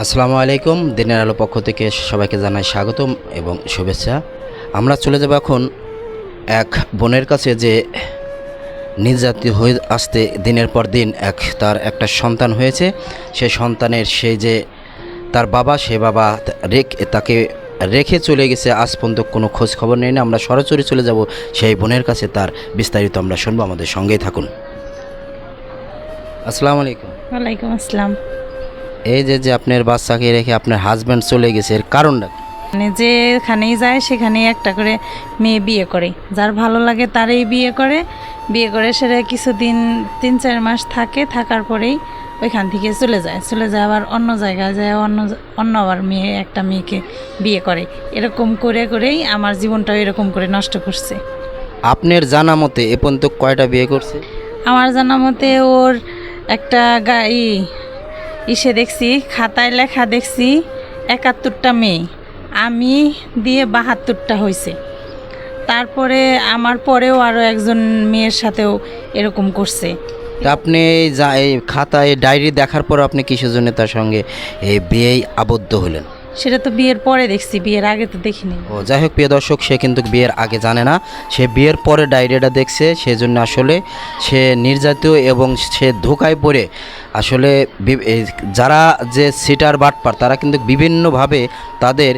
আসসালামু আলাইকুম। দিনের আলো পক্ষ থেকে সবাইকে জানাই স্বাগতম এবং শুভেচ্ছা। আমরা চলে যাব এখন এক বোনের কাছে যে নির্যাতিত হয়ে আসতে দিনের পর দিন তার একটা সন্তান হয়েছে। সেই সন্তানের সেই যে তার বাবা, সে বাবা তাকে রেখে চলে গেছে, আজ পর্যন্ত কোনো খোঁজ খবর নেই না। আমরা সরাসরি চলে যাব সেই বোনের কাছে, তার বিস্তারিত আমরা শুনবো। আমাদের সঙ্গেই থাকুন। আসসালামু আলাইকুম। ওয়ালাইকুম আসসালাম। এই যে আপনার বাচ্চাকে রেখে আপনার হাজব্যান্ড চলে গেছে, এর কারণটা কি? মানে যেখানেই যায় সেখানেই একটা করে মেয়ে বিয়ে করে, যার ভালো লাগে তারই বিয়ে করে সেটা কিছুদিন 3-4 মাস থাকে, থাকার পরেই ওইখান থেকে চলে যায় আবার অন্য জায়গায় যায়, অন্য আবার একটা মেয়েকে বিয়ে করে। এরকম করেই আমার জীবনটাও এরকম করে নষ্ট করছে। আপনার জানা মতে এ পর্যন্ত কয়টা বিয়ে করছে? আমার জানা মতে ওর একটা ইসে দেখছি, খাতায় লেখা দেখছি 71টা মেয়ে, আমি দিয়ে 72টা হয়েছে। তারপরে আমার পরেও আরও একজন মেয়ের সাথেও এরকম করছে। তা আপনি এই খাতায় ডায়েরি দেখার পর আপনি কিসের জন্য তার সঙ্গে এই বিয়েই আবদ্ধ হলেন? সেটা তো বিয়ের পরে দেখছি, বিয়ের আগে তো দেখিনি। ও যাই হোক, প্রিয় দর্শক, সে কিন্তু বিয়ের আগে জানে না, সে বিয়ের পরে ডায়েরিটা দেখছে। সেজন্য আসলে সে নির্যাতিত এবং সে ধোঁকায় পড়ে আসলে যারা যে সিটার বাটপার তারা কিন্তু বিভিন্নভাবে তাদের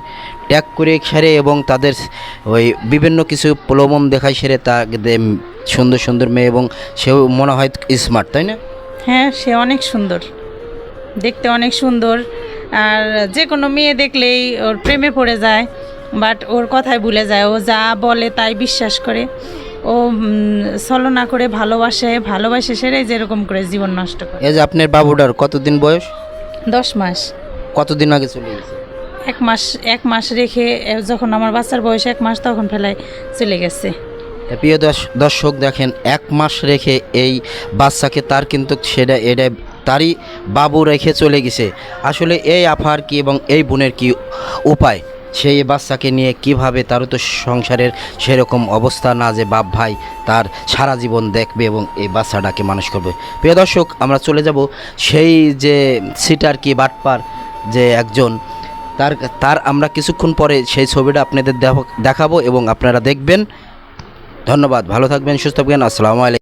ট্যাগ করে সেরে এবং তাদের ওই বিভিন্ন কিছু প্রলোভন দেখায় সেরে তাদের সুন্দর সুন্দর মেয়ে, এবং সেও মনে হয় স্মার্ট, তাই না? হ্যাঁ, সে অনেক সুন্দর, দেখতে অনেক সুন্দর। আর যে কোনো মেয়ে দেখলেই ওর প্রেমে পড়ে যায়, বাট ওর কথায় ভুলে যায়। ও যা বলে তাই বিশ্বাস করে, ও ছলনা করে ভালোবাসে সেটাই যেরকম করে জীবন নষ্ট করে। এই যে আপনার বাবুটার কতদিন বয়স? 10 মাস। কতদিন আগে চলে গেছে? 1 মাস রেখে, যখন আমার বাচ্চার বয়স 1 মাস তখন ফেলায় চলে গেছে। প্রিয় দর্শক, দেখেন 1 মাস রেখে এই বাচ্চাকে তার কিন্তু এটা তারই বাবু রেখে চলে গেছে। আসলে এই আফার কি এবং এই বোনের কি উপায়? সেই বাচ্চাকে নিয়ে কিভাবে, তারও তো সংসারের সেরকম অবস্থা না যে বাপ ভাই তার সারা জীবন দেখবে এবং এই বাচ্চাটাকে মানুষ করবে। প্রিয় দর্শক, আমরা চলে যাব সেই যে সিটার কি বাটপার যে একজন, তার আমরা কিছুক্ষণ পরে সেই ছবিটা আপনাদের দেখাবো এবং আপনারা দেখবেন। ধন্যবাদ, ভালো থাকবেন, সুস্থ থাকবেন। আসসালামু আলাইকুম।